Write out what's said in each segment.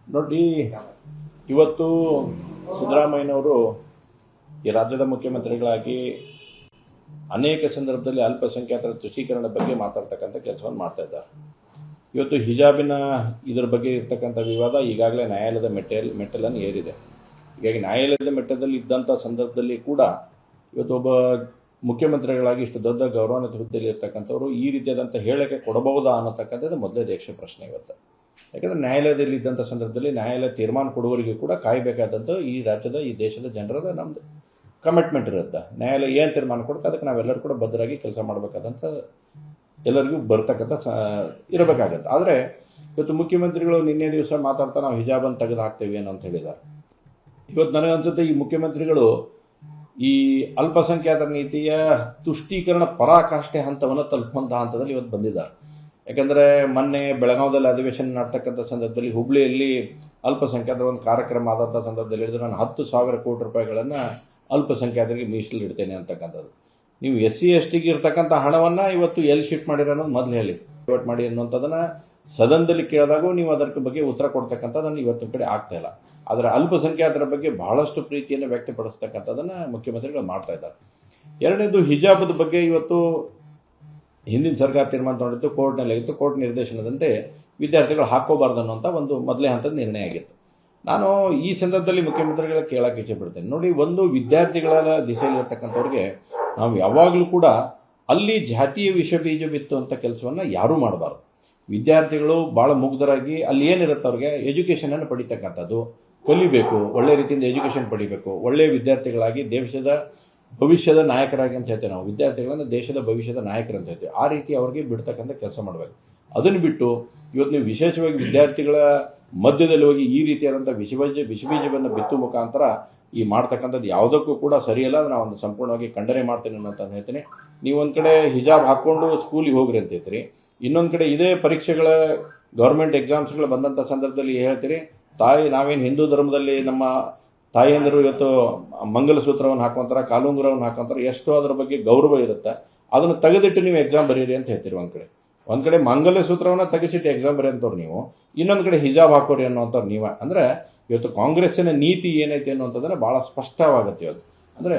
ನೋಡಿ, ಇವತ್ತು ಸಿದ್ದರಾಮಯ್ಯನವರು ಈ ರಾಜ್ಯದ ಮುಖ್ಯಮಂತ್ರಿಗಳಾಗಿ ಅನೇಕ ಸಂದರ್ಭದಲ್ಲಿ ಅಲ್ಪಸಂಖ್ಯಾತರ ತುಷ್ಟೀಕರಣದ ಬಗ್ಗೆ ಮಾತಾಡ್ತಕ್ಕಂಥ ಕೆಲಸವನ್ನು ಮಾಡ್ತಾ ಇದ್ದಾರೆ. ಇವತ್ತು ಹಿಜಾಬಿನ ಇದರ ಬಗ್ಗೆ ಇರ್ತಕ್ಕಂಥ ವಿವಾದ ಈಗಾಗಲೇ ನ್ಯಾಯಾಲಯದ ಮೆಟ್ಟಲನ್ನು ಏರಿದೆ. ಹೀಗಾಗಿ ನ್ಯಾಯಾಲಯದ ಮೆಟ್ಟದಲ್ಲಿ ಇದ್ದಂಥ ಸಂದರ್ಭದಲ್ಲಿ ಕೂಡ ಇವತ್ತು ಒಬ್ಬ ಮುಖ್ಯಮಂತ್ರಿಗಳಾಗಿ ಇಷ್ಟು ದೊಡ್ಡ ಗೌರವಾನ್ವಿತ ಹುದ್ದೆಯಲ್ಲಿ ಇರ್ತಕ್ಕಂಥವ್ರು ಈ ರೀತಿಯಾದಂಥ ಹೇಳಿಕೆ ಕೊಡಬಹುದಾ ಅನ್ನತಕ್ಕಂಥದ್ದು ಮೊದಲೇ ಯಕ್ಷ ಪ್ರಶ್ನೆ ಇವತ್ತು. ಯಾಕಂದರೆ ನ್ಯಾಯಾಲಯದಲ್ಲಿ ಇದ್ದಂಥ ಸಂದರ್ಭದಲ್ಲಿ ನ್ಯಾಯಾಲಯ ತೀರ್ಮಾನ ಕೊಡುವವರೆಗೂ ಕೂಡ ಕಾಯಬೇಕಾದಂಥ ಈ ರಾಜ್ಯದ ಈ ದೇಶದ ಜನರದ ನಮ್ಮದು ಕಮಿಟ್ಮೆಂಟ್ ಇರುತ್ತೆ. ನ್ಯಾಯಾಲಯ ಏನು ತೀರ್ಮಾನ ಕೊಡುತ್ತೆ ಅದಕ್ಕೆ ನಾವೆಲ್ಲರೂ ಕೂಡ ಬದ್ಧರಾಗಿ ಕೆಲಸ ಮಾಡಬೇಕಾದಂಥ ಎಲ್ಲರಿಗೂ ಬರ್ತಕ್ಕಂಥ ಇರಬೇಕಾಗತ್ತೆ. ಆದರೆ ಇವತ್ತು ಮುಖ್ಯಮಂತ್ರಿಗಳು ನಿನ್ನೆ ದಿವಸ ಮಾತಾಡ್ತಾ ನಾವು ಹಿಜಾಬನ್ನು ತೆಗೆದು ಹಾಕ್ತೇವೆ ಏನೋ ಅಂತ ಹೇಳಿದ್ದಾರೆ. ಇವತ್ತು ನನಗನ್ಸುತ್ತೆ ಈ ಮುಖ್ಯಮಂತ್ರಿಗಳು ಈ ಅಲ್ಪಸಂಖ್ಯಾತರ ನೀತಿಯ ತುಷ್ಟೀಕರಣ ಪರಾಕಾಷ್ಠೆ ಹಂತವನ್ನು ತಲುಪುವಂಥ ಹಂತದಲ್ಲಿ ಇವತ್ತು ಬಂದಿದ್ದಾರೆ. ಯಾಕಂದರೆ ಮೊನ್ನೆ ಬೆಳಗಾವದಲ್ಲಿ ಅಧಿವೇಶನ ನಡೆತಕ್ಕಂಥ ಸಂದರ್ಭದಲ್ಲಿ ಹುಬ್ಳಿಯಲ್ಲಿ ಅಲ್ಪಸಂಖ್ಯಾತರ ಒಂದು ಕಾರ್ಯಕ್ರಮ ಆದಂಥ ಸಂದರ್ಭದಲ್ಲಿ ಹೇಳಿದ್ರು, ನಾನು 10,000 ಕೋಟಿ ರೂಪಾಯಿಗಳನ್ನು ಅಲ್ಪಸಂಖ್ಯಾತರಿಗೆ ಮೀಸಲು ಇಡ್ತೇನೆ ಅಂತಕ್ಕಂಥದ್ದು. ನೀವು SC STಗೆ ಇರ್ತಕ್ಕಂಥ ಹಣವನ್ನು ಇವತ್ತು ಎಲ್ಲಿ ಶಿಫ್ಟ್ ಮಾಡಿರೋ ಅನ್ನೋದು ಮೊದಲು ಹೇಳಿ, ಶಿಫ್ಟ್ ಮಾಡಿ ಅನ್ನೋಂಥದ್ದನ್ನು ಸದನದಲ್ಲಿ ಕೇಳಿದಾಗೂ ನೀವು ಅದರ ಬಗ್ಗೆ ಉತ್ತರ ಕೊಡ್ತಕ್ಕಂಥದ್ದನ್ನು ಇವತ್ತಿನ ಕಡೆ ಆಗ್ತಾ ಇಲ್ಲ. ಆದರೆ ಅಲ್ಪಸಂಖ್ಯಾತರ ಬಗ್ಗೆ ಬಹಳಷ್ಟು ಪ್ರೀತಿಯನ್ನು ವ್ಯಕ್ತಪಡಿಸ್ತಕ್ಕಂಥದ್ದನ್ನು ಮುಖ್ಯಮಂತ್ರಿಗಳು ಮಾಡ್ತಾ ಇದ್ದಾರೆ. ಎರಡನೇದು ಹಿಜಾಬದ ಬಗ್ಗೆ ಇವತ್ತು ಹಿಂದಿನ ಸರ್ಕಾರ ತೀರ್ಮಾನ ತಗೊಂಡಿತ್ತು, ಕೋರ್ಟ್ನಲ್ಲಿ ಆಗಿತ್ತು. ಕೋರ್ಟ್ ನಿರ್ದೇಶನದಂತೆ ವಿದ್ಯಾರ್ಥಿಗಳು ಹಾಕೋಬಾರ್ದು ಅನ್ನೋಂಥ ಒಂದು ಮೊದಲೇ ಹಂತದ ನಿರ್ಣಯ ಆಗಿತ್ತು. ನಾನು ಈ ಸಂದರ್ಭದಲ್ಲಿ ಮುಖ್ಯಮಂತ್ರಿಗಳ ಕೇಳಕ್ಕೆ ಇಚ್ಛೆ ಪಡ್ತೇನೆ. ನೋಡಿ, ಒಂದು ವಿದ್ಯಾರ್ಥಿಗಳ ದಿಸೆಯಲ್ಲಿರ್ತಕ್ಕಂಥವ್ರಿಗೆ ನಾವು ಯಾವಾಗಲೂ ಕೂಡ ಅಲ್ಲಿ ಜಾತಿಯ ವಿಷ ಬೀಜ ಬಿತ್ತು ಅಂತ ಕೆಲಸವನ್ನು ಯಾರೂ ಮಾಡಬಾರ್ದು. ವಿದ್ಯಾರ್ಥಿಗಳು ಭಾಳ ಮುಗ್ಧರಾಗಿ ಅಲ್ಲಿ ಏನಿರುತ್ತೆ ಅವ್ರಿಗೆ ಎಜುಕೇಷನನ್ನು ಪಡಿತಕ್ಕಂಥದ್ದು, ಕಲಿಬೇಕು, ಒಳ್ಳೆ ರೀತಿಯಿಂದ ಎಜುಕೇಷನ್ ಪಡಿಬೇಕು, ಒಳ್ಳೆಯ ವಿದ್ಯಾರ್ಥಿಗಳಾಗಿ ದೇಶದ ಭವಿಷ್ಯದ ನಾಯಕರಾಗಿ ಅಂತ ಹೇಳ್ತೇವೆ ನಾವು. ವಿದ್ಯಾರ್ಥಿಗಳನ್ನು ದೇಶದ ಭವಿಷ್ಯದ ನಾಯಕರು ಅಂತ ಹೇಳ್ತೇವೆ. ಆ ರೀತಿ ಅವ್ರಿಗೆ ಬಿಡ್ತಕ್ಕಂಥ ಕೆಲಸ ಮಾಡಬೇಕು. ಅದನ್ನು ಬಿಟ್ಟು ಇವತ್ತು ನೀವು ವಿಶೇಷವಾಗಿ ವಿದ್ಯಾರ್ಥಿಗಳ ಮಧ್ಯದಲ್ಲಿ ಹೋಗಿ ಈ ರೀತಿಯಾದಂಥ ವಿಷಬೀಜವನ್ನು ಬಿತ್ತು ಮುಖಾಂತರ ಈ ಮಾಡ್ತಕ್ಕಂಥದ್ದು ಯಾವುದಕ್ಕೂ ಕೂಡ ಸರಿಯಲ್ಲ. ನಾವು ಒಂದು ಸಂಪೂರ್ಣವಾಗಿ ಖಂಡನೆ ಮಾಡ್ತೇನೆ ಅಂತ ಹೇಳ್ತೀನಿ. ನೀವು ಒಂದು ಕಡೆ ಹಿಜಾಬ್ ಹಾಕ್ಕೊಂಡು ಸ್ಕೂಲಿಗೆ ಹೋಗ್ರಿ ಅಂತ ಹೇಳ್ತೀರಿ, ಇನ್ನೊಂದು ಕಡೆ ಇದೇ ಪರೀಕ್ಷೆಗಳ ಗೌರ್ಮೆಂಟ್ ಎಕ್ಸಾಮ್ಸ್ಗಳು ಬಂದಂಥ ಸಂದರ್ಭದಲ್ಲಿ ಹೇಳ್ತೀರಿ, ನಾವೇನು ಹಿಂದೂ ಧರ್ಮದಲ್ಲಿ ನಮ್ಮ ತಾಯಿಯಂದರು ಇವತ್ತು ಮಂಗಲಸೂತ್ರವನ್ನು ಹಾಕೊಂತಾರೆ, ಕಾಲುಂಗುರವನ್ನು ಹಾಕೊಂತಾರೆ, ಎಷ್ಟೋ ಅದರ ಬಗ್ಗೆ ಗೌರವ ಇರುತ್ತೆ. ಅದನ್ನು ತೆಗೆದಿಟ್ಟು ನೀವು ಎಕ್ಸಾಮ್ ಬರೀರಿ ಅಂತ ಹೇಳ್ತೀರಿ. ಒಂದು ಕಡೆ ಮಂಗಲಸೂತ್ರವನ್ನು ತೆಗೆಸಿಟ್ಟು ಎಕ್ಸಾಮ್ ಬರೀ ಅಂತವ್ರು ನೀವು, ಇನ್ನೊಂದು ಕಡೆ ಹಿಜಾಬ್ ಹಾಕೋರಿ ಅನ್ನೋಂಥವ್ರು ನೀವು. ಅಂದರೆ ಇವತ್ತು ಕಾಂಗ್ರೆಸ್ಸಿನ ನೀತಿ ಏನೈತೆ ಅನ್ನುವಂಥದ್ದನ್ನು ಭಾಳ ಸ್ಪಷ್ಟವಾಗುತ್ತೆ ಇವತ್ತು. ಅಂದರೆ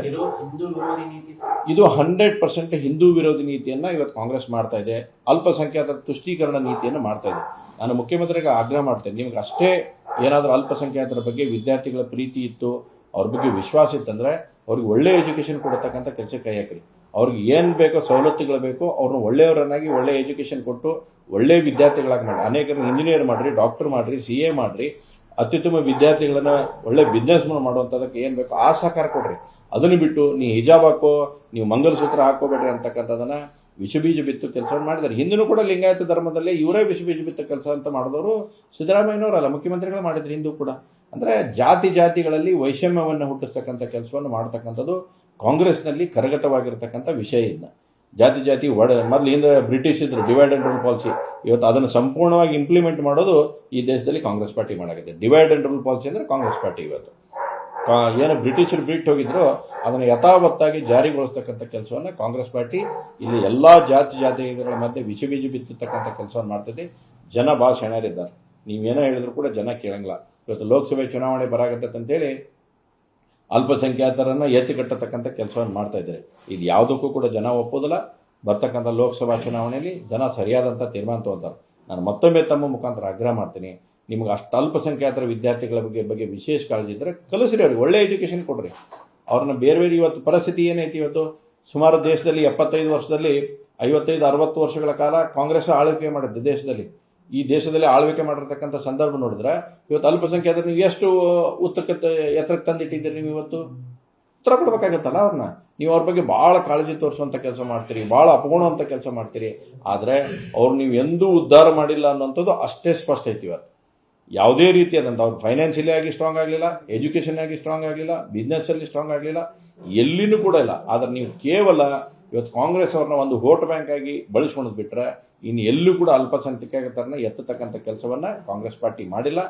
ಇದು 100% ಹಿಂದೂ ವಿರೋಧಿ ನೀತಿಯನ್ನು ಇವತ್ತು ಕಾಂಗ್ರೆಸ್ ಮಾಡ್ತಾ ಇದೆ. ಅಲ್ಪಸಂಖ್ಯಾತರ ತುಷ್ಟೀಕರಣ ನೀತಿಯನ್ನು ಮಾಡ್ತಾ ಇದೆ. ನಾನು ಮುಖ್ಯಮಂತ್ರಿಗೆ ಆಗ್ರಹ ಮಾಡ್ತೇನೆ, ನಿಮ್ಗೆ ಅಷ್ಟೇ ಏನಾದರೂ ಅಲ್ಪಸಂಖ್ಯಾತರ ಬಗ್ಗೆ ವಿದ್ಯಾರ್ಥಿಗಳ ಪ್ರೀತಿ ಇತ್ತು, ಅವ್ರ ಬಗ್ಗೆ ವಿಶ್ವಾಸ ಇತ್ತಂದರೆ ಅವ್ರಿಗೆ ಒಳ್ಳೆ ಎಜುಕೇಷನ್ ಕೊಡತಕ್ಕಂಥ ಕೆಲಸಕ್ಕೆ ಕೈ ಹಾಕಿರಿ. ಅವ್ರಿಗೆ ಏನು ಬೇಕೋ ಸವಲತ್ತುಗಳು ಬೇಕೋ ಅವ್ರನ್ನ ಒಳ್ಳೆಯವರನ್ನಾಗಿ ಒಳ್ಳೆ ಎಜುಕೇಷನ್ ಕೊಟ್ಟು ಒಳ್ಳೆ ವಿದ್ಯಾರ್ಥಿಗಳಾಗಿ ಮಾಡಿ. ಅನೇಕರನ್ನ ಇಂಜಿನಿಯರ್ ಮಾಡಿರಿ, ಡಾಕ್ಟರ್ ಮಾಡಿರಿ, CA ಮಾಡಿರಿ, ಅತ್ಯುತ್ತಮ ವಿದ್ಯಾರ್ಥಿಗಳನ್ನ ಒಳ್ಳೆ ಬಿಸ್ನೆಸ್ ಮಾಡುವಂಥದಕ್ಕೆ ಏನು ಬೇಕೋ ಆ ಸಹಕಾರ ಕೊಡ್ರಿ. ಅದನ್ನು ಬಿಟ್ಟು ನೀವು ಹಿಜಾಬ್ ಹಾಕೋ, ನೀವು ಮಂಗಲಸೂತ್ರ ಹಾಕೋಬೇಡ್ರಿ ಅಂತಕ್ಕಂಥದ್ದನ್ನು ವಿಷಬೀಜ ಬಿತ್ತು ಕೆಲಸವನ್ನು ಮಾಡಿದ್ದಾರೆ. ಹಿಂದೂ ಕೂಡ ಲಿಂಗಾಯತ ಧರ್ಮದಲ್ಲಿ ಇವರೇ ವಿಷಬೀಜ ಬಿತ್ತು ಕೆಲಸ ಅಂತ ಮಾಡಿದವರು ಸಿದ್ದರಾಮಯ್ಯನವರಲ್ಲ, ಮುಖ್ಯಮಂತ್ರಿಗಳು ಮಾಡಿದ್ರು ಹಿಂದೂ ಕೂಡ. ಅಂದರೆ ಜಾತಿಗಳಲ್ಲಿ ವೈಷಮ್ಯವನ್ನು ಹುಟ್ಟಿಸ್ತಕ್ಕಂಥ ಕೆಲಸವನ್ನು ಮಾಡ್ತಕ್ಕಂಥದ್ದು ಕಾಂಗ್ರೆಸ್ನಲ್ಲಿ ಕರಗತವಾಗಿರ್ತಕ್ಕಂಥ ವಿಷಯ. ಇನ್ನು ಜಾತಿ ಮೊದಲು ಹಿಂದೆ ಬ್ರಿಟಿಷ್ ಇದ್ರು ಡಿವೈಡ್ ಆ್ಯಂಡ್ ರೂಲ್ ಪಾಲಿಸಿ, ಇವತ್ತು ಅದನ್ನು ಸಂಪೂರ್ಣವಾಗಿ ಇಂಪ್ಲಿಮೆಂಟ್ ಮಾಡೋದು ಈ ದೇಶದಲ್ಲಿ ಕಾಂಗ್ರೆಸ್ ಪಾರ್ಟಿ ಮಾಡಾಗಿದೆ. ಡಿವೈಡ್ ಆ್ಯಂಡ್ ರೂಲ್ ಪಾಲಿಸಿ ಅಂದರೆ ಕಾಂಗ್ರೆಸ್ ಪಾರ್ಟಿ ಇವತ್ತು ಏನು ಬ್ರಿಟಿಷರು ಬಿಟ್ಟು ಹೋಗಿದ್ರು ಅದನ್ನು ಯಥಾವತ್ತಾಗಿ ಜಾರಿಗೊಳಿಸ್ತಕ್ಕಂಥ ಕೆಲಸವನ್ನು ಕಾಂಗ್ರೆಸ್ ಪಾರ್ಟಿ ಇಲ್ಲಿ ಎಲ್ಲ ಜಾತಿಗಳ ಮಧ್ಯೆ ವಿಷಬೀಜ ಬಿತ್ತತಕ್ಕಂಥ ಕೆಲಸವನ್ನು ಮಾಡ್ತೈತಿ. ಜನ ಭಾಳ ಶೆಣರಿದ್ದಾರೆ. ನೀವೇನೋ ಹೇಳಿದ್ರು ಕೂಡ ಜನ ಕೇಳಂಗಿಲ್ಲ. ಇವತ್ತು ಲೋಕಸಭೆ ಚುನಾವಣೆ ಬರಾಗತ್ತೈತೆ ಅಂತೇಳಿ ಅಲ್ಪಸಂಖ್ಯಾತರನ್ನು ಎತ್ತಿಕಟ್ಟತಕ್ಕಂಥ ಕೆಲಸವನ್ನು ಮಾಡ್ತಾ ಇದ್ದಾರೆ. ಇದು ಯಾವುದಕ್ಕೂ ಕೂಡ ಜನ ಒಪ್ಪೋದಿಲ್ಲ. ಬರ್ತಕ್ಕಂಥ ಲೋಕಸಭಾ ಚುನಾವಣೆಯಲ್ಲಿ ಜನ ಸರಿಯಾದಂಥ ತೀರ್ಮಾನ ತಗೋತಾರೆ. ನಾನು ಮತ್ತೊಮ್ಮೆ ತಮ್ಮ ಮುಖಾಂತರ ಆಗ್ರಹ ಮಾಡ್ತೀನಿ, ನಿಮ್ಗೆ ಅಷ್ಟು ಅಲ್ಪಸಂಖ್ಯಾತರ ವಿದ್ಯಾರ್ಥಿಗಳ ಬಗ್ಗೆ ವಿಶೇಷ ಕಾಳಜಿ ಇದ್ದರೆ ಕಲಿಸ್ರಿ, ಅವ್ರಿಗೆ ಒಳ್ಳೆ ಎಜುಕೇಷನ್ ಕೊಡ್ರಿ. ಅವ್ರನ್ನ ಬೇರೆ ಇವತ್ತು ಪರಿಸ್ಥಿತಿ ಏನೈತಿ, ಇವತ್ತು ಸುಮಾರು ದೇಶದಲ್ಲಿ 75 ವರ್ಷದಲ್ಲಿ 55-60 ವರ್ಷಗಳ ಕಾಲ ಕಾಂಗ್ರೆಸ್ ಆಳ್ವಿಕೆ ಮಾಡಿದ್ದು ದೇಶದಲ್ಲಿ. ಈ ದೇಶದಲ್ಲಿ ಆಳ್ವಿಕೆ ಮಾಡಿರ್ತಕ್ಕಂಥ ಸಂದರ್ಭ ನೋಡಿದ್ರೆ ಇವತ್ತು ಅಲ್ಪಸಂಖ್ಯಾತರು ನೀವು ಎಷ್ಟು ಎತ್ತರಕ್ಕೆ ತಂದಿಟ್ಟಿದ್ದೀರಿ. ನೀವು ಇವತ್ತು ಉತ್ತರ ಕೊಡಬೇಕಾಗತ್ತಲ್ಲ ಅವ್ರನ್ನ. ನೀವು ಅವ್ರ ಬಗ್ಗೆ ಭಾಳ ಕಾಳಜಿ ತೋರಿಸುವಂಥ ಕೆಲಸ ಮಾಡ್ತೀರಿ, ಭಾಳ ಅಪಗುಣವಂಥ ಕೆಲಸ ಮಾಡ್ತೀರಿ. ಆದರೆ ಅವ್ರು ನೀವು ಎಂದೂ ಉದ್ಧಾರ ಮಾಡಿಲ್ಲ ಅನ್ನೋಂಥದ್ದು ಅಷ್ಟೇ ಸ್ಪಷ್ಟ ಐತಿ. ಇವತ್ತು ಯಾವುದೇ ರೀತಿಯಾದಂಥ ಅವ್ರು ಫೈನಾನ್ಷಿಯಲಿ ಆಗಿ ಸ್ಟ್ರಾಂಗ್ ಆಗಲಿಲ್ಲ, ಎಜುಕೇಷನ್ ಆಗಿ ಸ್ಟ್ರಾಂಗ್ ಆಗಲಿಲ್ಲ, ಬಿಸ್ನೆಸ್ಸಲ್ಲಿ ಸ್ಟ್ರಾಂಗ್ ಆಗಲಿಲ್ಲ, ಎಲ್ಲಿನೂ ಕೂಡ ಇಲ್ಲ. ಆದರೆ ನೀವು ಕೇವಲ ಇವತ್ತು ಕಾಂಗ್ರೆಸ್ ಅವ್ರನ್ನ ಒಂದು ವೋಟ್ ಬ್ಯಾಂಕ್ ಆಗಿ ಬಳಸ್ಕೊಂಡು ಬಿಟ್ಟರೆ ಇನ್ನು ಎಲ್ಲೂ ಕೂಡ ಅಲ್ಪಸಂಖ್ಯಾತರನ್ನ ಎತ್ತತಕ್ಕಂಥ ಕೆಲಸವನ್ನು ಕಾಂಗ್ರೆಸ್ ಪಾರ್ಟಿ ಮಾಡಿಲ್ಲ.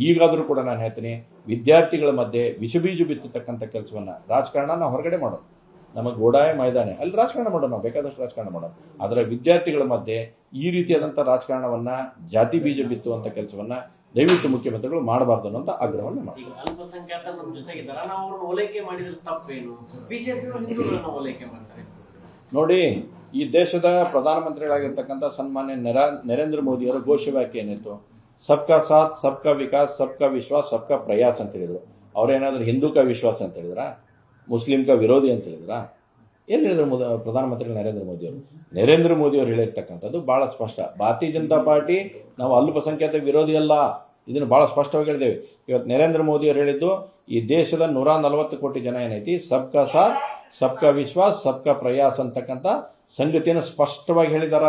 ಈಗಾದರೂ ಕೂಡ ನಾನು ಹೇಳ್ತೀನಿ, ವಿದ್ಯಾರ್ಥಿಗಳ ಮಧ್ಯೆ ವಿಷಬೀಜ ಬಿತ್ತತಕ್ಕಂಥ ಕೆಲಸವನ್ನು ರಾಜಕಾರಣ ನಾವು ಹೊರಗಡೆ ಮಾಡೋಣ, ನಮಗೆ ಗೋಡಾಯ ಮೈದಾನ ಅಲ್ಲಿ ರಾಜಕಾರಣ ಮಾಡೋಣ, ನಾವು ಬೇಕಾದಷ್ಟು ರಾಜಕಾರಣ ಮಾಡೋಣ. ಆದರೆ ವಿದ್ಯಾರ್ಥಿಗಳ ಮಧ್ಯೆ ಈ ರೀತಿಯಾದಂಥ ರಾಜಕಾರಣವನ್ನು ಜಾತಿ ಬೀಜ ಬಿತ್ತುವಂಥ ಕೆಲಸವನ್ನು ದಯವಿಟ್ಟು ಮುಖ್ಯಮಂತ್ರಿಗಳು ಮಾಡಬಾರ್ದು ಅನ್ನೋಂಥ ಆಗ್ರಹವನ್ನು ಮಾಡಿ. ಈಗ ಅಲ್ಪಸಂಖ್ಯಾತರ ನಮ್ಮ ಜೊತೆಗಿದ್ದಾರೆ, ನಾವು ಅವ್ರನ್ನ ಓಲೈಕೆ ಮಾಡಿದ್ರೆ ತಪ್ಪೇನು? ಬಿಜೆಪಿ ಹಿಂದೂಗಳನ್ನ ಓಲೈಕೆ ಮಾಡ್ತಾರೆ. ನೋಡಿ, ಈ ದೇಶದ ಪ್ರಧಾನಮಂತ್ರಿಗಳಾಗಿರ್ತಕ್ಕಂಥ ಸನ್ಮಾನ್ಯ ನರೇಂದ್ರ ಮೋದಿಯವರ ಘೋಷವಾಕ್ಯ ಏನಿತ್ತು? ಸಬ್ಕಾ ಸಾಥ್, ಸಬ್ಕಾ ವಿಕಾಸ್, ಸಬ್ಕಾ ವಿಶ್ವಾಸ್, ಸಬ್ಕಾ ಪ್ರಯಾಸ್ ಅಂತ ಹೇಳಿದ್ರು. ಅವ್ರೇನಾದ್ರೂ ಹಿಂದೂ ಕಾ ವಿಶ್ವಾಸ ಅಂತ ಹೇಳಿದ್ರಾ? ಮುಸ್ಲಿಂ ಕಾ ವಿರೋಧಿ ಅಂತ ಹೇಳಿದ್ರಾ? ಎಲ್ಲಿ ಹೇಳಿದ್ರು ಪ್ರಧಾನಮಂತ್ರಿ ನರೇಂದ್ರ ಮೋದಿಯವರು ಹೇಳಿರ್ತಕ್ಕಂಥದ್ದು ಬಹಳ ಸ್ಪಷ್ಟ. ಭಾರತೀಯ ಜನತಾ ಪಾರ್ಟಿ ನಾವು ಅಲ್ಪಸಂಖ್ಯಾತ ವಿರೋಧಿ ಅಲ್ಲ, ಇದನ್ನು ಬಹಳ ಸ್ಪಷ್ಟವಾಗಿ ಹೇಳಿದ್ದೇವೆ. ಇವತ್ತು ನರೇಂದ್ರ ಮೋದಿಯವರು ಹೇಳಿದ್ದು, ಈ ದೇಶದ 140 ಕೋಟಿ ಜನ ಏನೈತಿ, ಸಬ್ಕಾ ಸಾಥ್, ಸಬ್ಕಾ ವಿಶ್ವಾಸ್, ಸಬ್ಕಾ ಪ್ರಯಾಸ್ ಅಂತಕ್ಕಂಥ ಸಂಗತಿಯನ್ನು ಸ್ಪಷ್ಟವಾಗಿ ಹೇಳಿದಾರ.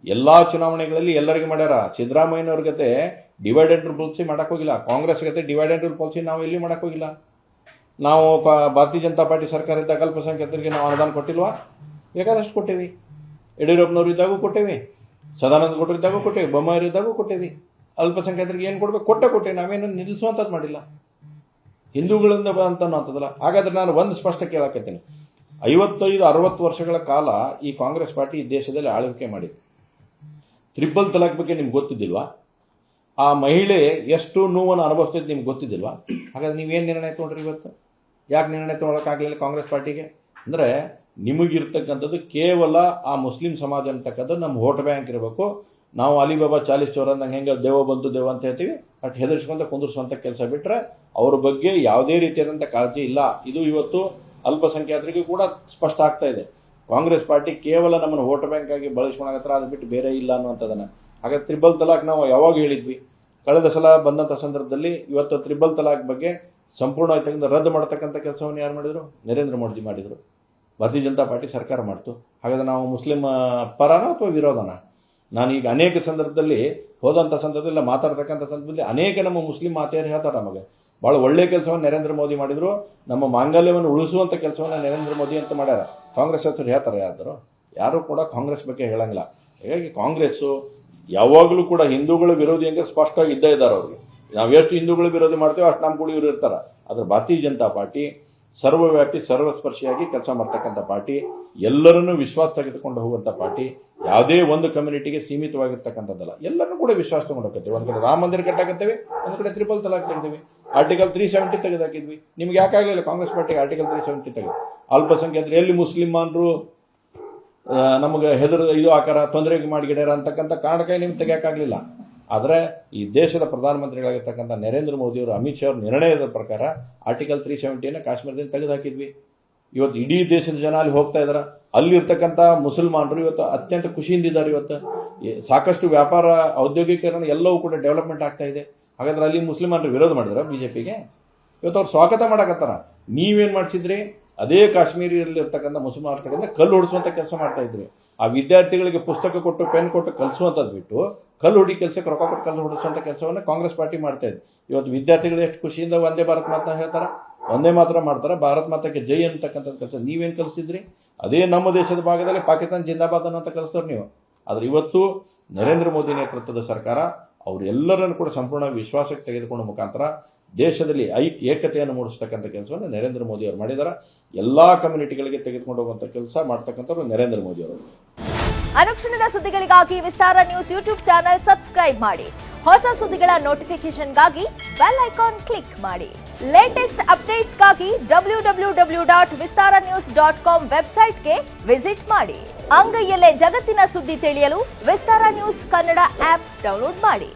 ಎಲ್ಲಾ ಚುನಾವಣೆಗಳಲ್ಲಿ ಎಲ್ಲರಿಗೂ ಮಾಡ್ಯಾರ. ಸಿದ್ದರಾಮಯ್ಯನವ್ರ ಗತೆ ಡಿವೈಡ್ ಅಂಡ್ ರೂಲ್ ಪಾಲಿಸಿ ಮಾಡಕ್ ಹೋಗಿಲ್ಲ. ಕಾಂಗ್ರೆಸ್ ಗತೆ ಡಿವೈಡ್ ಅಂಡ್ ರೂಲ್ ಪಾಲಿಸಿ ನಾವು ಎಲ್ಲಿ ಮಾಡಕ್ ಹೋಗಿಲ್ಲ. ನಾವು ಭಾರತೀಯ ಜನತಾ ಪಾರ್ಟಿ ಸರ್ಕಾರ ಇದ್ದಾಗ ಅಲ್ಪಸಂಖ್ಯಾತರಿಗೆ ನಾವು ಅನುದಾನ ಕೊಟ್ಟಿಲ್ವಾ? ಬೇಕಾದಷ್ಟು ಕೊಟ್ಟೇವಿ. ಯಡಿಯೂರಪ್ಪನವ್ರು ಇದ್ದಾಗೂ ಕೊಟ್ಟೇವಿ, ಸದಾನಂದ ಗೌಡರು ಇದ್ದಾಗೂ ಕೊಟ್ಟೇವಿ, ಬೊಮ್ಮಾಯಿರು ಇದ್ದಾಗೂ ಕೊಟ್ಟೇವಿ. ಅಲ್ಪಸಂಖ್ಯಾತರಿಗೆ ಏನು ಕೊಡ್ಬೇಕು ಕೊಟ್ಟೇವಿ. ನಾವೇನು ನಿಲ್ಲಿಸುವಂಥದ್ದು ಮಾಡಿಲ್ಲ. ಹಿಂದೂಗಳಿಂದ ಅಂತ ಅನ್ನೋಂಥದ್ದಲ್ಲ. ಹಾಗಾದ್ರೆ ನಾನು ಒಂದು ಸ್ಪಷ್ಟ ಕೇಳಕತ್ತೀನಿ, 55-60 ವರ್ಷಗಳ ಕಾಲ ಈ ಕಾಂಗ್ರೆಸ್ ಪಾರ್ಟಿ ಈ ದೇಶದಲ್ಲಿ ಆಳ್ವಿಕೆ ಮಾಡಿತ್ತು. ತ್ರಿಬಲ್ ತಲಾಕ್ ಬಗ್ಗೆ ನಿಮ್ಗೆ ಗೊತ್ತಿದ್ದಿಲ್ವಾ? ಆ ಮಹಿಳೆ ಎಷ್ಟು ನೋವನ್ನು ಅನುಭವಿಸ್ತಿದ್ದು ನಿಮ್ಗೆ ಗೊತ್ತಿದ್ದಿಲ್ವಾ? ಹಾಗಾದ್ರೆ ನೀವೇನು ನಿರ್ಣಯ ತೊಗೊಂಡ್ರಿ ಇವತ್ತು? ಯಾಕೆ ನಿರ್ಣಯ ತೊಗೊಳಕ್ಕಾಗಲಿಲ್ಲ ಕಾಂಗ್ರೆಸ್ ಪಾರ್ಟಿಗೆ? ಅಂದರೆ ನಿಮಗಿರ್ತಕ್ಕಂಥದ್ದು ಕೇವಲ ಆ ಮುಸ್ಲಿಂ ಸಮಾಜ ಅಂತಕ್ಕಂಥದ್ದು ನಮ್ಮ ವೋಟ್ ಬ್ಯಾಂಕ್ ಇರಬೇಕು. ನಾವು ಅಲಿಬಾಬಾ 40 ಚೋರ ಅಂದಂಗೆ ಹೆಂಗೆ ದೇವ ಬಂತು ದೇವ ಅಂತ ಹೇಳ್ತೀವಿ, ಅಷ್ಟು ಹೆದರ್ಸ್ಕೊಂತ ಕುಂದಿರ್ಸುವಂಥ ಕೆಲಸ ಬಿಟ್ಟರೆ ಅವ್ರ ಬಗ್ಗೆ ಯಾವುದೇ ರೀತಿಯಾದಂಥ ಕಾಳಜಿ ಇಲ್ಲ. ಇದು ಇವತ್ತು ಅಲ್ಪಸಂಖ್ಯಾತರಿಗೂ ಕೂಡ ಸ್ಪಷ್ಟ ಆಗ್ತಾ ಇದೆ. ಕಾಂಗ್ರೆಸ್ ಪಾರ್ಟಿ ಕೇವಲ ನಮ್ಮನ್ನು ವೋಟ್ ಬ್ಯಾಂಕ್ ಆಗಿ ಬಳಸ್ಕೊಳಕತ್ರ, ಅದು ಬಿಟ್ಟು ಬೇರೆ ಇಲ್ಲ ಅನ್ನುವಂಥದ್ದನ್ನು. ಹಾಗಾದ್ರೆ ತ್ರಿಬಲ್ ತಲಾಕ್ ನಾವು ಯಾವಾಗ ಹೇಳಿದ್ವಿ? ಕಳೆದ ಸಲ ಬಂದಂಥ ಸಂದರ್ಭದಲ್ಲಿ. ಇವತ್ತು ತ್ರಿಬಲ್ ತಲಾಕ್ ಬಗ್ಗೆ ಸಂಪೂರ್ಣವಾಗಿ ರದ್ದು ಮಾಡತಕ್ಕಂಥ ಕೆಲಸವನ್ನು ಯಾರು ಮಾಡಿದ್ರು? ನರೇಂದ್ರ ಮೋದಿ ಮಾಡಿದರು. ಭಾರತೀಯ ಜನತಾ ಪಾರ್ಟಿ ಸರ್ಕಾರ ಮಾಡ್ತು. ಹಾಗಾದ್ರೆ ನಾವು ಮುಸ್ಲಿಂ ಪರನ ಅಥವಾ ವಿರೋಧನ? ನಾನೀಗ ಅನೇಕ ಸಂದರ್ಭದಲ್ಲಿ ಹೋದಂಥ ಸಂದರ್ಭದಲ್ಲಿ ಮಾತಾಡ್ತಕ್ಕಂಥ ಸಂದರ್ಭದಲ್ಲಿ ಅನೇಕ ನಮ್ಮ ಮುಸ್ಲಿಂ ಮಾತೆಯರು ಹೇಳ್ತಾರೆ, ನಮಗೆ ಭಾಳ ಒಳ್ಳೆಯ ಕೆಲಸವನ್ನು ನರೇಂದ್ರ ಮೋದಿ ಮಾಡಿದ್ರು, ನಮ್ಮ ಮಾಂಗಲ್ಯವನ್ನು ಉಳಿಸುವಂಥ ಕೆಲಸವನ್ನು ನರೇಂದ್ರ ಮೋದಿ ಅಂತ ಮಾಡ್ಯಾರ. ಕಾಂಗ್ರೆಸ್ ಹೆಸರು ಹೇಳ್ತಾರೆ ಯಾರು? ಯಾರು ಕೂಡ ಕಾಂಗ್ರೆಸ್ ಬಗ್ಗೆ ಹೇಳಂಗಿಲ್ಲ. ಹೀಗಾಗಿ ಕಾಂಗ್ರೆಸ್ಸು ಯಾವಾಗಲೂ ಕೂಡ ಹಿಂದೂಗಳ ವಿರೋಧಿ ಅಂದರೆ ಸ್ಪಷ್ಟವಾಗಿ ಇದ್ದೇ ಇದ್ದಾರೆ. ಅವ್ರಿಗೆ ನಾವು ಎಷ್ಟು ಹಿಂದೂಗಳ ವಿರೋಧಿ ಮಾಡ್ತೇವೆ ಅಷ್ಟು ನಮ್ಮ ಕೂಡ ಇವರು ಇರ್ತಾರೆ. ಆದರೆ ಭಾರತೀಯ ಜನತಾ ಪಾರ್ಟಿ ಸರ್ವವ್ಯಾಪಿ ಸರ್ವಸ್ಪರ್ಶಿಯಾಗಿ ಕೆಲಸ ಮಾಡ್ತಕ್ಕಂಥ ಪಾರ್ಟಿ, ಎಲ್ಲರನ್ನೂ ವಿಶ್ವಾಸ ತೆಗೆದುಕೊಂಡು ಹೋಗುವಂಥ ಪಾರ್ಟಿ, ಯಾವುದೇ ಒಂದು ಕಮ್ಯುನಿಟಿಗೆ ಸೀಮಿತವಾಗಿರ್ತಕ್ಕಂಥದ್ದಲ್ಲ. ಎಲ್ಲರನ್ನೂ ಕೂಡ ವಿಶ್ವಾಸ ತಗೊಂಡೋಗ್ತೀವಿ. ಒಂದು ಕಡೆ ರಾಮ ಮಂದಿರ ಕಟ್ಟಾಕತ್ತೇವೆ, ಒಂದು ಕಡೆ ತ್ರಿಬಲ್ ತಲಾಕ್ ತೆಗೆದಿವಿ, ಆರ್ಟಿಕಲ್ 370 ತೆಗೆದಾಕಿದ್ವಿ. ನಿಮ್ಗೆ ಯಾಕಾಗಲಿಲ್ಲ ಕಾಂಗ್ರೆಸ್ ಪಾರ್ಟಿಗೆ ಆರ್ಟಿಕಲ್ 370 ತೆಗೆದು? ಅಲ್ಪಸಂಖ್ಯಾತರು ಎಲ್ಲಿ ಮುಸ್ಲಿಮಾನರು ನಮಗೆ ಇದು ಆಕಾರ ತೊಂದರೆಗೆ ಮಾಡಿಗಿಡ್ಯಾರ ಅಂತಕ್ಕಂಥ ಕಾರಣಕ್ಕೆ ನಿಮ್ಗೆ ತೆಗೆಯೋಕ್ಕಾಗಲಿಲ್ಲ. ಆದರೆ ಈ ದೇಶದ ಪ್ರಧಾನಮಂತ್ರಿಗಳಾಗಿರ್ತಕ್ಕಂಥ ನರೇಂದ್ರ ಮೋದಿಯವರು, ಅಮಿತ್ ಶಾ ಅವ್ರ ನಿರ್ಣಯದ ಪ್ರಕಾರ ಆರ್ಟಿಕಲ್ 370 ಕಾಶ್ಮೀರದಿಂದ ತೆಗೆದುಹಾಕಿದ್ವಿ. ಇವತ್ತು ಇಡೀ ದೇಶದ ಜನ ಅಲ್ಲಿ ಹೋಗ್ತಾ ಇದ್ದಾರೆ. ಅಲ್ಲಿರ್ತಕ್ಕಂಥ ಮುಸಲ್ಮಾನರು ಇವತ್ತು ಅತ್ಯಂತ ಖುಷಿಯಿಂದಿದ್ದಾರೆ. ಇವತ್ತು ಸಾಕಷ್ಟು ವ್ಯಾಪಾರ, ಔದ್ಯೋಗಿಕರಣ ಎಲ್ಲವೂ ಕೂಡ ಡೆವಲಪ್ಮೆಂಟ್ ಆಗ್ತಾ ಇದೆ. ಹಾಗಾದ್ರೆ ಅಲ್ಲಿ ಮುಸ್ಲಿಮಾನರು ವಿರೋಧ ಮಾಡಿದ್ರ ಬಿಜೆಪಿಗೆ? ಇವತ್ತು ಅವ್ರು ಸ್ವಾಗತ ಮಾಡಕತ್ತಾರ. ನೀವೇನು ಮಾಡಿಸಿದ್ರಿ? ಅದೇ ಕಾಶ್ಮೀರಲ್ಲಿರ್ತಕ್ಕಂಥ ಮುಸಲ್ಮಾನರ ಕಡೆಯಿಂದ ಕಲ್ಲು ಹೊಡಿಸುವಂಥ ಕೆಲಸ ಮಾಡ್ತಾ ಇದ್ರಿ. ಆ ವಿದ್ಯಾರ್ಥಿಗಳಿಗೆ ಪುಸ್ತಕ ಕೊಟ್ಟು ಪೆನ್ ಕೊಟ್ಟು ಕಲಿಸುವಂಥದ್ದು ಬಿಟ್ಟು ಕಲ್ಲು ಹೊಡಿ ಕೆಲಸಕ್ಕೆ ರೊಕ್ಕ ಕೊಟ್ಟು ಕಲ್ಲು ಹೊಡಿಸುವಂಥ ಕೆಲಸವನ್ನು ಕಾಂಗ್ರೆಸ್ ಪಾರ್ಟಿ ಮಾಡ್ತಾ ಇದೆ. ಇವತ್ತು ವಿದ್ಯಾರ್ಥಿಗಳು ಎಷ್ಟು ಖುಷಿಯಿಂದ ವಂದೇ ಭಾರತ್ ಮಾತನ್ನ ಹೇಳ್ತಾರೆ, ಒಂದೇ ಮಾತ್ರ ಮಾಡ್ತಾರೆ, ಭಾರತ್ ಮಾತಕ್ಕೆ ಜೈ ಅಂತಕ್ಕಂಥ ಕೆಲಸ ನೀವೇನು ಕಲಿಸ್ತಿದ್ರಿ? ಅದೇ ನಮ್ಮ ದೇಶದ ಭಾಗದಲ್ಲಿ ಪಾಕಿಸ್ತಾನ ಜಿಂದಾಬಾದ್ ಅನ್ನೋಂಥ ಕಲಿಸ್ತಾರೆ ನೀವು. ಆದರೆ ಇವತ್ತು ನರೇಂದ್ರ ಮೋದಿ ನೇತೃತ್ವದ ಸರ್ಕಾರ ಅವರೆಲ್ಲರನ್ನು ಕೂಡ ಸಂಪೂರ್ಣ ವಿಶ್ವಾಸಕ್ಕೆ ತೆಗೆದುಕೊಂಡ ಮುಖಾಂತರ ದೇಶದಲ್ಲಿ ಏಕತೆಯನ್ನು ಮೂಡಿಸ್ತಕ್ಕಂಥ ಕೆಲಸವನ್ನು ನರೇಂದ್ರ ಮೋದಿ ಅವರು ಮಾಡಿದ್ದಾರೆ. ಎಲ್ಲಾ ಕಮ್ಯುನಿಟಿಗಳಿಗೆ ತೆಗೆದುಕೊಂಡು ಹೋಗುವಂಥ ಕೆಲಸ ಮಾಡ್ತಕ್ಕಂಥವ್ರು ನರೇಂದ್ರ ಮೋದಿ ಅವರು. ಅನುಕ್ಷಣದ ಸುದ್ದಿಗಳಿಗಾಗಿ ವಿಸ್ತಾರ ನ್ಯೂಸ್ ಯೂಟ್ಯೂಬ್ ಚಾನೆಲ್ ಸಬ್ಸ್ಕ್ರೈಬ್ ಮಾಡಿ. ಹೊಸ ಸುದ್ದಿಗಳ ನೋಟಿಫಿಕೇಶನ್ಗಾಗಿ ಬೆಲ್ ಐಕಾನ್ ಕ್ಲಿಕ್ ಮಾಡಿ. ಲೇಟೆಸ್ಟ್ ಅಪ್ಡೇಟ್ಸ್ಗಾಗಿ www.vistaranews.com ವೆಬ್ಸೈಟ್ಗೆ ವಿಸಿಟ್ ಮಾಡಿ. ಅಂಗೈಯಲ್ಲೇ ಜಗತ್ತಿನ ಸುದ್ದಿ ತಿಳಿಯಲು ವಿಸ್ತಾರ ನ್ಯೂಸ್ ಕನ್ನಡ ಆಪ್ ಡೌನ್ಲೋಡ್ ಮಾಡಿ.